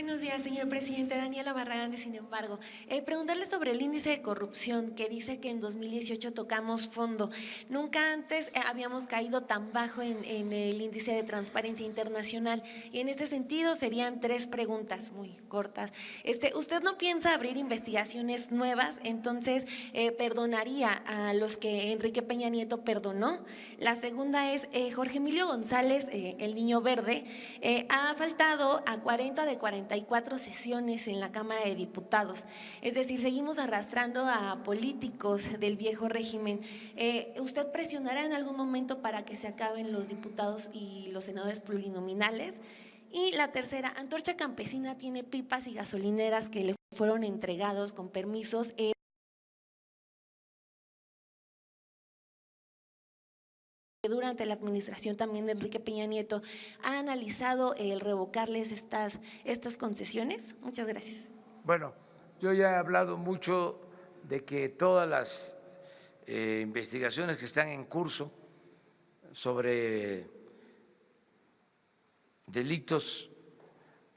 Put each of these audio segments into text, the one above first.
Buenos días, señor presidente. Daniela Barragán, sin embargo. Preguntarle sobre el índice de corrupción, que dice que en 2018 tocamos fondo. Nunca antes habíamos caído tan bajo en el índice de transparencia internacional. Y en este sentido serían 3 preguntas muy cortas. ¿Usted no piensa abrir investigaciones nuevas? Entonces, ¿perdonaría a los que Enrique Peña Nieto perdonó? La segunda es, Jorge Emilio González, el Niño Verde, ha faltado a 40 de 44 sesiones en la Cámara de Diputados. Es decir, seguimos arrastrando a políticos del viejo régimen. ¿Usted presionará en algún momento para que se acaben los diputados y los senadores plurinominales? Y la tercera, Antorcha Campesina tiene pipas y gasolineras que le fueron entregados con permisos durante la administración también de Enrique Peña Nieto. ¿Ha analizado el revocarles estas concesiones? Muchas gracias. Bueno, yo ya he hablado mucho de que todas las investigaciones que están en curso sobre delitos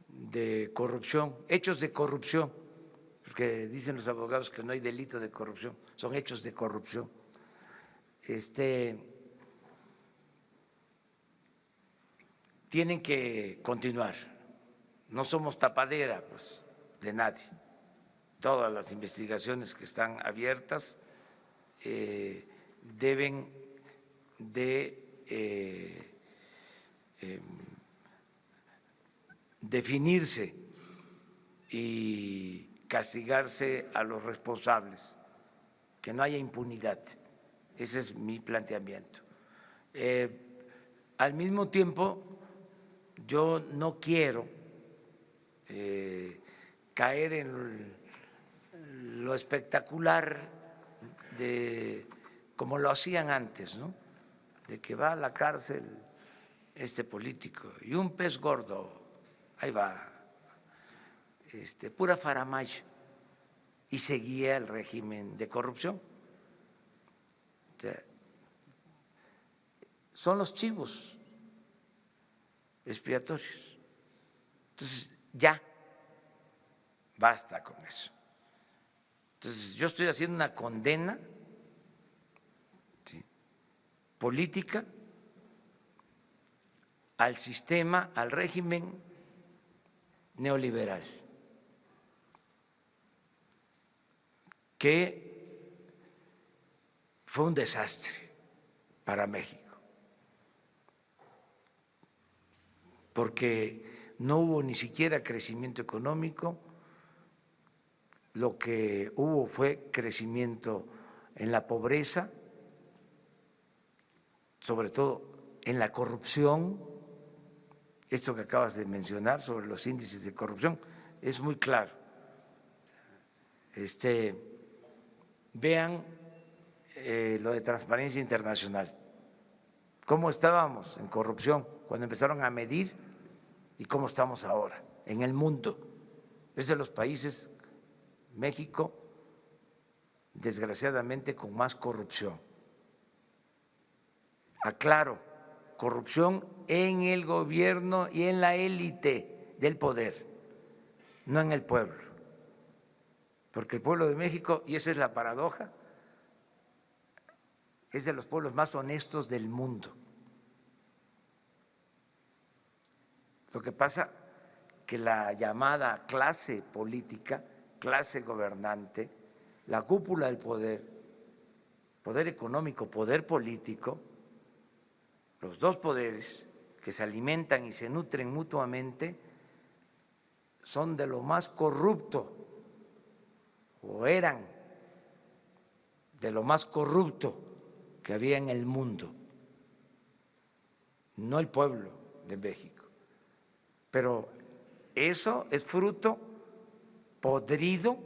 de corrupción, hechos de corrupción, porque dicen los abogados que no hay delito de corrupción, son hechos de corrupción. Tienen que continuar. No somos tapadera, pues, de nadie. Todas las investigaciones que están abiertas deben de definirse y castigarse a los responsables, que no haya impunidad. Ese es mi planteamiento. Al mismo tiempo, yo no quiero caer en lo espectacular de como lo hacían antes, ¿no? De que va a la cárcel este político y un pez gordo, ahí va, pura faramaya, y seguía el régimen de corrupción. O sea, son los chivos expiatorios. Entonces, ya, basta con eso. Entonces, yo estoy haciendo una condena, ¿sí?, política al sistema, al régimen neoliberal, que fue un desastre para México, porque no hubo ni siquiera crecimiento económico. Lo que hubo fue crecimiento en la pobreza, sobre todo en la corrupción. Esto que acabas de mencionar sobre los índices de corrupción es muy claro. Vean lo de Transparencia Internacional, cómo estábamos en corrupción cuando empezaron a medir y cómo estamos ahora en el mundo. Es de los países, México, desgraciadamente, con más corrupción. Aclaro, corrupción en el gobierno y en la élite del poder, no en el pueblo. Porque el pueblo de México, y esa es la paradoja, es de los pueblos más honestos del mundo. Lo que pasa que la llamada clase política, clase gobernante, la cúpula del poder, poder económico, poder político, los dos poderes que se alimentan y se nutren mutuamente, son de lo más corrupto, o eran de lo más corrupto que había en el mundo, no el pueblo de México. Pero eso es fruto podrido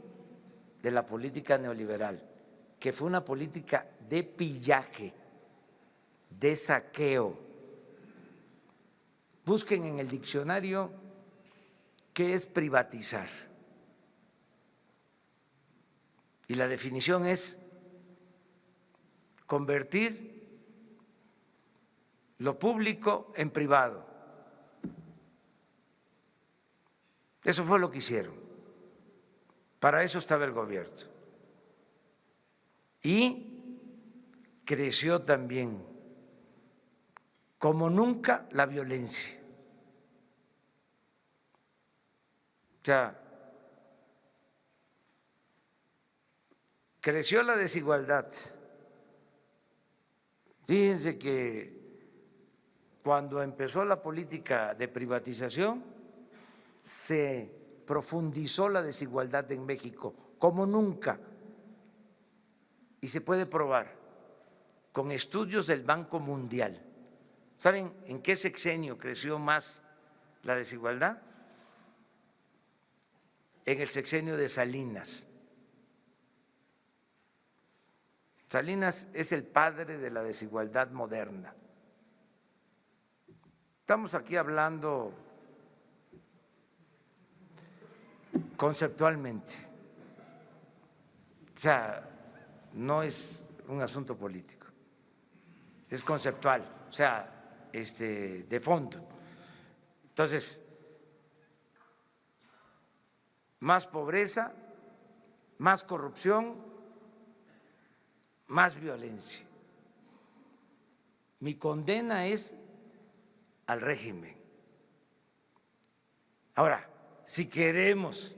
de la política neoliberal, que fue una política de pillaje, de saqueo. Busquen en el diccionario qué es privatizar. Y la definición es convertir lo público en privado. Eso fue lo que hicieron. Para eso estaba el gobierno. Y creció también como nunca la violencia. O sea, creció la desigualdad. Fíjense que cuando empezó la política de privatización, se profundizó la desigualdad en México como nunca. Y se puede probar con estudios del Banco Mundial. ¿Saben en qué sexenio creció más la desigualdad? En el sexenio de Salinas. Salinas es el padre de la desigualdad moderna. Estamos aquí hablando conceptualmente, o sea, no es un asunto político, es conceptual, o sea, de fondo. Entonces, más pobreza, más corrupción, más violencia. Mi condena es al régimen. Ahora, si queremos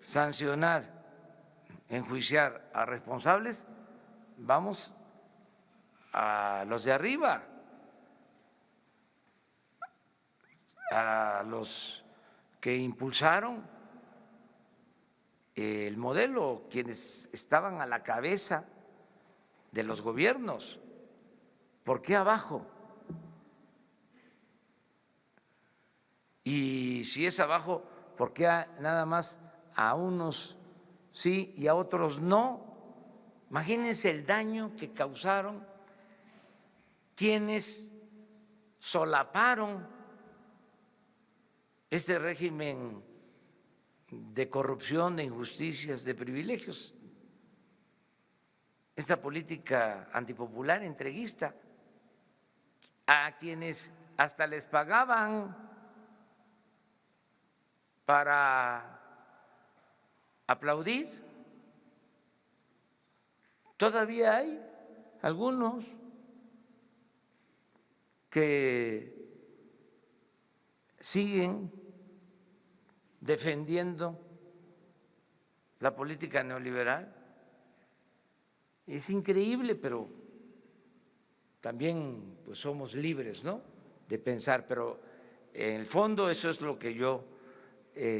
sancionar, enjuiciar a responsables, vamos a los de arriba, a los que impulsaron el modelo, quienes estaban a la cabeza de los gobiernos. ¿Por qué abajo? Y si es abajo, ¿por qué nada más a unos sí y a otros no? Imagínense el daño que causaron quienes solaparon este régimen de corrupción, de injusticias, de privilegios, esta política antipopular, entreguista, a quienes hasta les pagaban para aplaudir. Todavía hay algunos que siguen defendiendo la política neoliberal. Es increíble, pero también pues somos libres, ¿no?, de pensar, pero en el fondo eso es lo que yo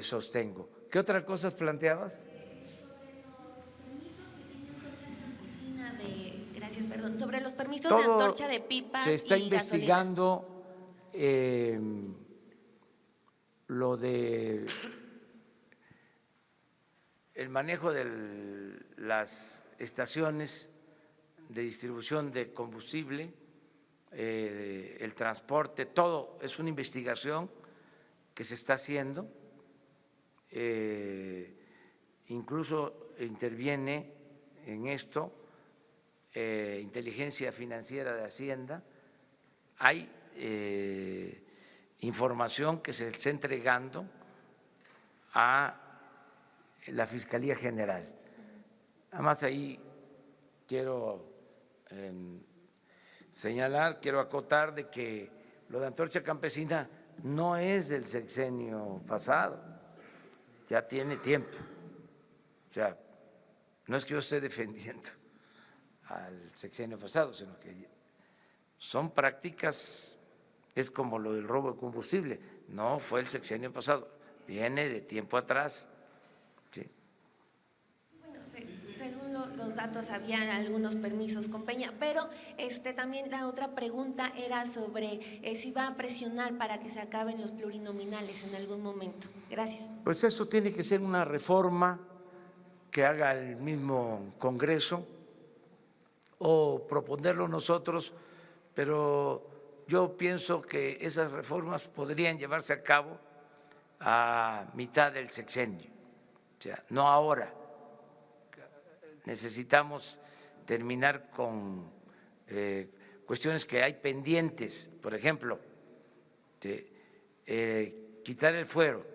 sostengo. ¿Qué otras cosas planteabas? Gracias, perdón. Sobre los permisos Todo de antorcha de pipas se está y investigando lo de el manejo de las estaciones de distribución de combustible, el transporte, todo es una investigación que se está haciendo. Incluso interviene en esto inteligencia financiera de Hacienda. Hay información que se está entregando a la Fiscalía General. Además, ahí quiero señalar, quiero acotar de que lo de Antorcha Campesina no es del sexenio pasado, ya tiene tiempo. O sea, no es que yo esté defendiendo al sexenio pasado, sino que son prácticas, es como lo del robo de combustible, no fue el sexenio pasado, viene de tiempo atrás. ¿Sí? Bueno, según los datos había algunos permisos con Peña, pero también la otra pregunta era sobre si va a presionar para que se acaben los plurinominales en algún momento. Gracias. Pues eso tiene que ser una reforma que haga el mismo Congreso o proponerlo nosotros, pero yo pienso que esas reformas podrían llevarse a cabo a mitad del sexenio, o sea, no ahora. Necesitamos terminar con cuestiones que hay pendientes, por ejemplo, quitar el fuero.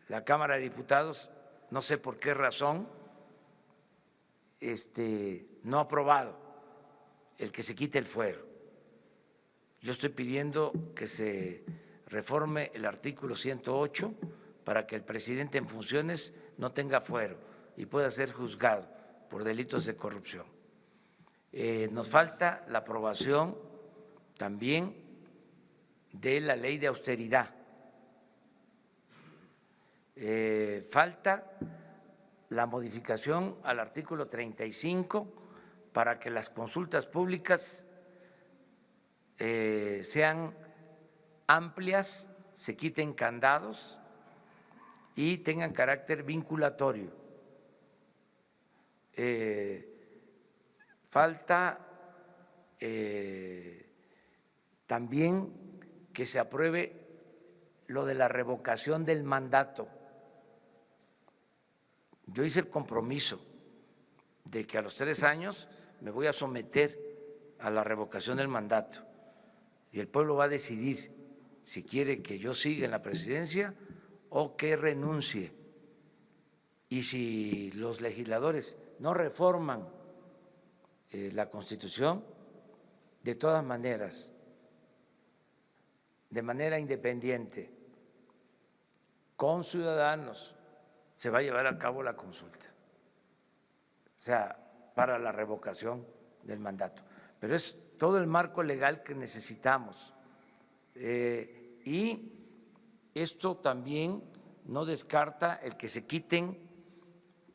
La Cámara de Diputados, no sé por qué razón, no ha aprobado el que se quite el fuero. Yo estoy pidiendo que se reforme el artículo 108 para que el presidente en funciones no tenga fuero y pueda ser juzgado por delitos de corrupción. Nos falta la aprobación también de la ley de austeridad. Falta la modificación al artículo 35 para que las consultas públicas sean amplias, se quiten candados y tengan carácter vinculatorio. Falta también que se apruebe lo de la revocación del mandato. Yo hice el compromiso de que a los 3 años me voy a someter a la revocación del mandato y el pueblo va a decidir si quiere que yo siga en la presidencia o que renuncie. Y si los legisladores no reforman la Constitución, de todas maneras, de manera independiente, con ciudadanos, se va a llevar a cabo la consulta, o sea, para la revocación del mandato. Pero es todo el marco legal que necesitamos. Y esto también no descarta el que se quiten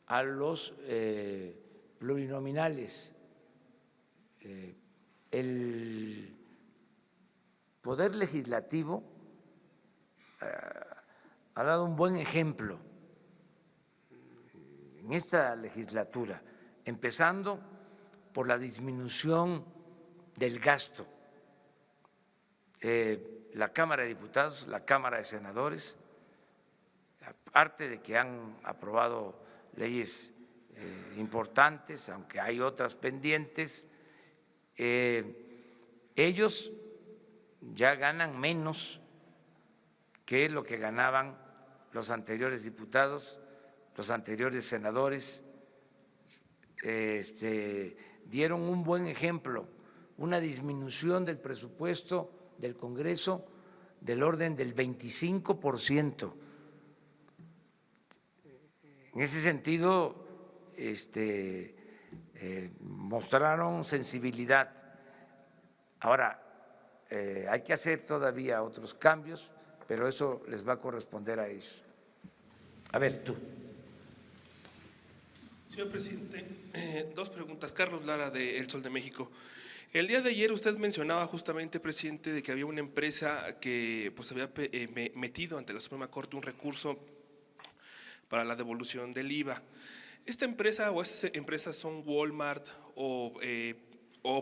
a los plurinominales. El Poder Legislativo ha dado un buen ejemplo en esta legislatura, empezando por la disminución del gasto. La Cámara de Diputados, la Cámara de Senadores, aparte de que han aprobado leyes importantes, aunque hay otras pendientes, ellos ya ganan menos que lo que ganaban los anteriores diputados, los anteriores senadores. Dieron un buen ejemplo, una disminución del presupuesto del Congreso del orden del 25%. En ese sentido, mostraron sensibilidad. Ahora, hay que hacer todavía otros cambios, pero eso les va a corresponder a ellos. A ver, tú. Señor presidente, 2 preguntas. Carlos Lara, de El Sol de México. El día de ayer usted mencionaba justamente, presidente, de que había una empresa que pues había metido ante la Suprema Corte un recurso para la devolución del IVA. ¿Esta empresa o estas empresas son Walmart o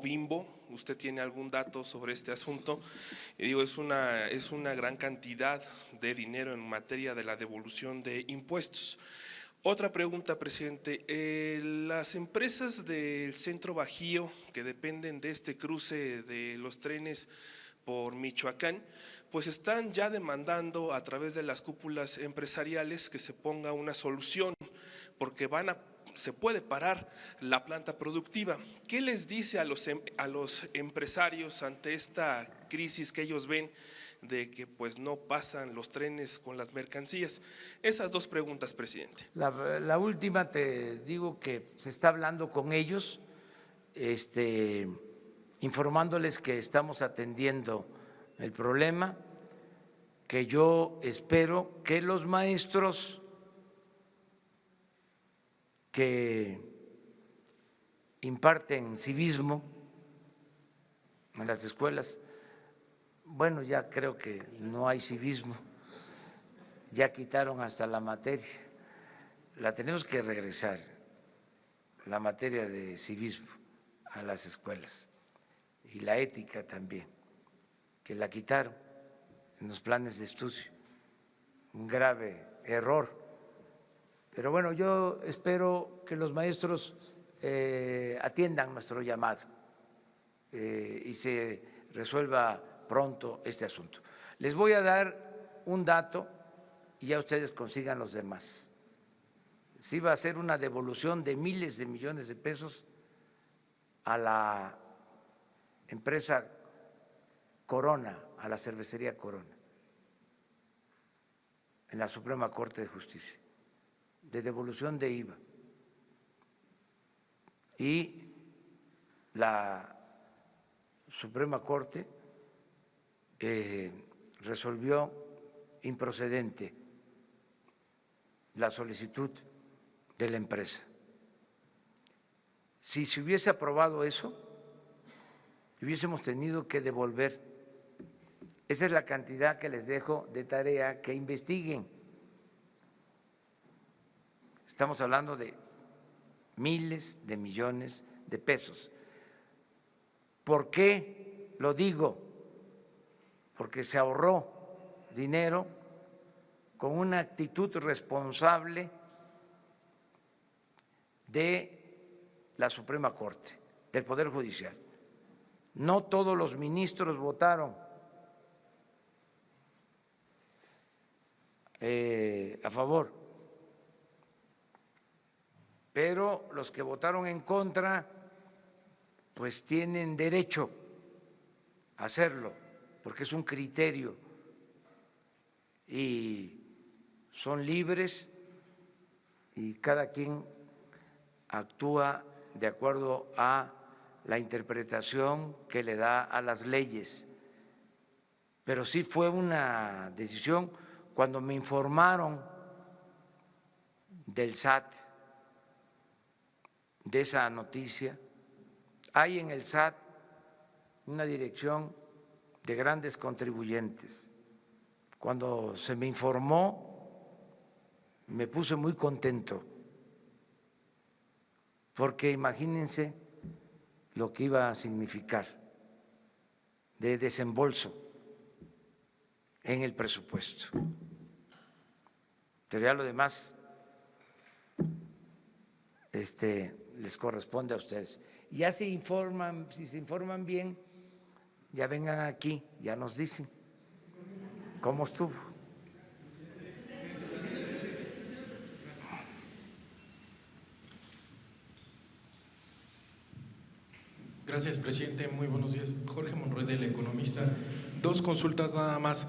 Bimbo? ¿Usted tiene algún dato sobre este asunto? Y digo, es una gran cantidad de dinero en materia de la devolución de impuestos. Otra pregunta, presidente. Las empresas del Centro Bajío que dependen de este cruce de los trenes por Michoacán, pues están ya demandando a través de las cúpulas empresariales que se ponga una solución, porque se puede parar la planta productiva. ¿Qué les dice a los empresarios ante esta crisis que ellos ven de que pues no pasan los trenes con las mercancías? Esas 2 preguntas, presidente. La última, te digo que se está hablando con ellos, informándoles que estamos atendiendo el problema, que yo espero que los maestros que imparten civismo en las escuelas, bueno, ya creo que no hay civismo, ya quitaron hasta la materia, la tenemos que regresar, la materia de civismo a las escuelas y la ética también, que la quitaron en los planes de estudio, un grave error. Pero bueno, yo espero que los maestros atiendan nuestro llamado y se resuelva pronto este asunto. Les voy a dar un dato y ya ustedes consigan los demás. Sí va a ser una devolución de miles de millones de pesos a la empresa Corona, a la cervecería Corona, en la Suprema Corte de Justicia, de devolución de IVA. Y la Suprema Corte resolvió improcedente la solicitud de la empresa. Si se hubiese aprobado eso, hubiésemos tenido que devolver. Esa es la cantidad que les dejo de tarea, que investiguen. Estamos hablando de miles de millones de pesos. ¿Por qué lo digo? Porque se ahorró dinero con una actitud responsable de la Suprema Corte, del Poder Judicial. No todos los ministros votaron a favor, pero los que votaron en contra pues tienen derecho a hacerlo, porque es un criterio y son libres y cada quien actúa de acuerdo a la interpretación que le da a las leyes. Pero sí fue una decisión. Cuando me informaron del SAT, de esa noticia, hay en el SAT una dirección de grandes contribuyentes. Cuando se me informó, me puse muy contento, porque imagínense lo que iba a significar de desembolso en el presupuesto. Pero ya lo demás les corresponde a ustedes. Ya se informan, si se informan bien, ya vengan aquí, ya nos dicen cómo estuvo. Gracias, presidente. Muy buenos días. Jorge Monroy, del Economista. Dos consultas nada más.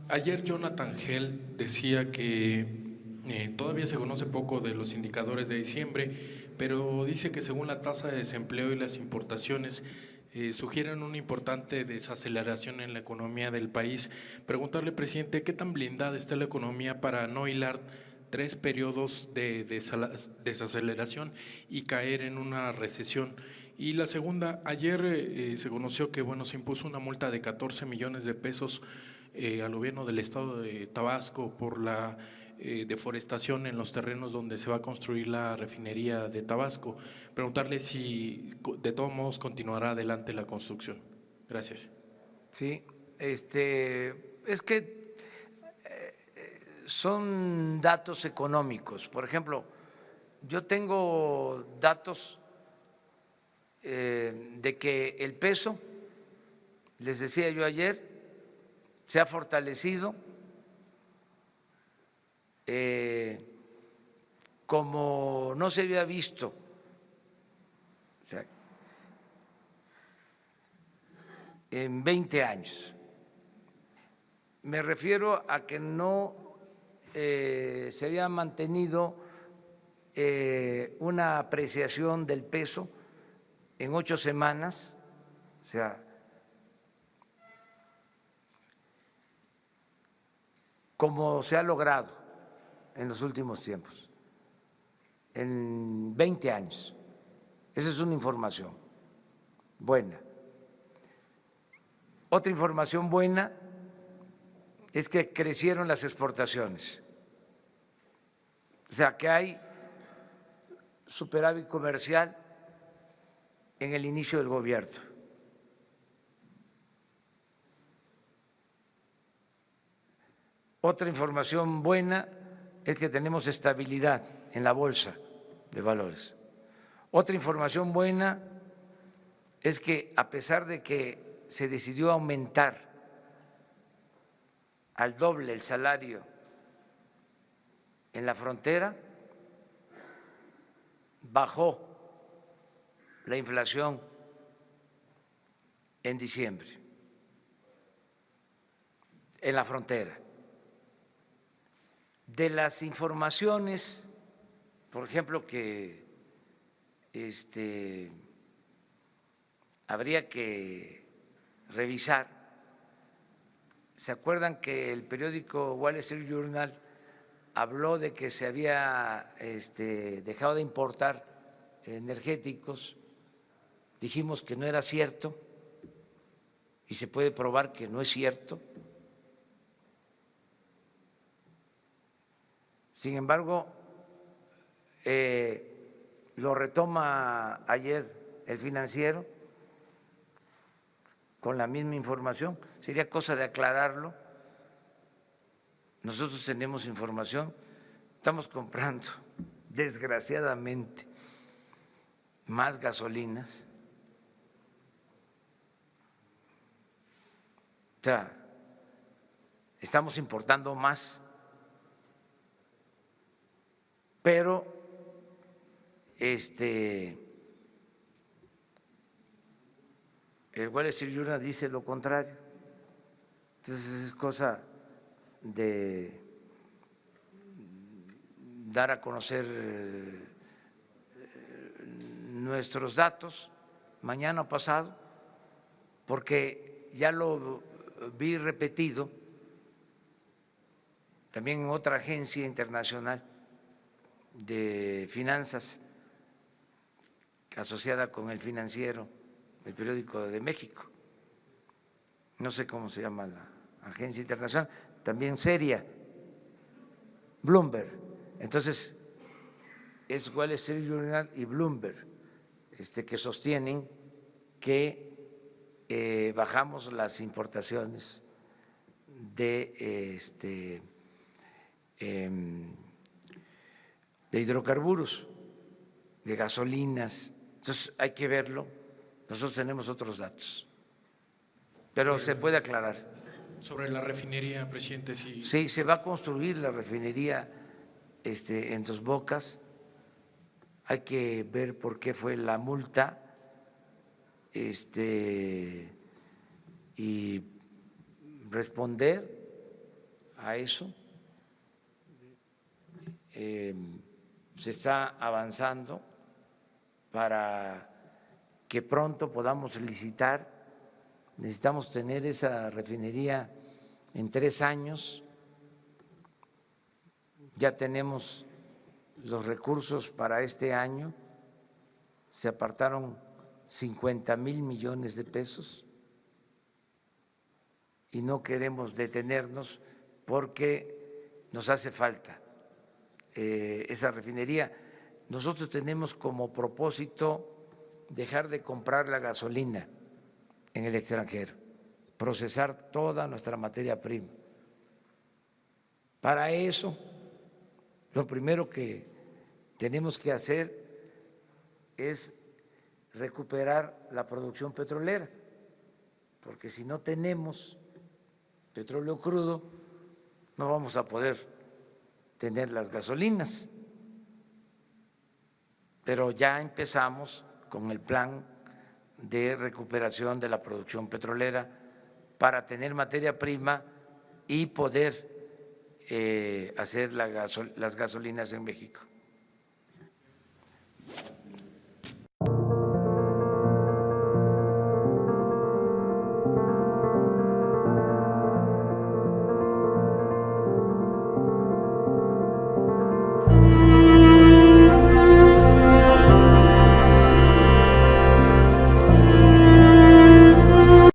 Ayer Jonathan Gell decía que todavía se conoce poco de los indicadores de diciembre, pero dice que según la tasa de desempleo y las importaciones sugieren una importante desaceleración en la economía del país. Preguntarle, presidente, ¿qué tan blindada está la economía para no hilar 3 periodos de desaceleración y caer en una recesión? Y la segunda, ayer se conoció que se impuso una multa de 14 millones de pesos al gobierno del estado de Tabasco por la deforestación en los terrenos donde se va a construir la refinería de Tabasco. Preguntarle si de todos modos continuará adelante la construcción. Gracias. Sí, es que son datos económicos. Por ejemplo, yo tengo datos de que el peso, les decía yo ayer, se ha fortalecido como no se había visto. O sea, en 20 años. Me refiero a que no se había mantenido una apreciación del peso en 8 semanas, o sea, como se ha logrado en los últimos tiempos, en 20 años. Esa es una información buena. Otra información buena es que crecieron las exportaciones, o sea que hay superávit comercial en el inicio del gobierno. Otra información buena es que tenemos estabilidad en la bolsa de valores. Otra información buena es que a pesar de que se decidió aumentar al doble el salario en la frontera, bajó la inflación en diciembre en la frontera. De las informaciones, por ejemplo, que habría que revisar, ¿se acuerdan que el periódico Wall Street Journal habló de que se había dejado de importar energéticos? Dijimos que no era cierto y se puede probar que no es cierto. Sin embargo, lo retoma ayer el Financiero con la misma información. Sería cosa de aclararlo. Nosotros tenemos información, estamos comprando, desgraciadamente, más gasolinas. O sea, estamos importando más, pero el Wall Street Journal dice lo contrario. Entonces es cosa de dar a conocer nuestros datos mañana o pasado, porque ya lo vi repetido también en otra agencia internacional de finanzas asociada con el Financiero, el periódico de México, no sé cómo se llama la agencia internacional, también seria, Bloomberg. Entonces, es Wall Street Journal y Bloomberg que sostienen que bajamos las importaciones de hidrocarburos, de gasolinas. Entonces hay que verlo. Nosotros tenemos otros datos, pero se puede aclarar. Sobre la refinería, presidente, sí. Sí, se va a construir la refinería en Dos Bocas. Hay que ver por qué fue la multa y responder a eso. Se está avanzando para que pronto podamos licitar. Necesitamos tener esa refinería en 3 años. Ya tenemos los recursos para este año. Se apartaron 50,000 millones de pesos y no queremos detenernos porque nos hace falta esa refinería. Nosotros tenemos como propósito dejar de comprar la gasolina en el extranjero, procesar toda nuestra materia prima. Para eso, lo primero que tenemos que hacer es recuperar la producción petrolera, porque si no tenemos petróleo crudo, no vamos a poder tener las gasolinas. Pero ya empezamos con el plan de recuperación de la producción petrolera para tener materia prima y poder hacer las gasolinas en México.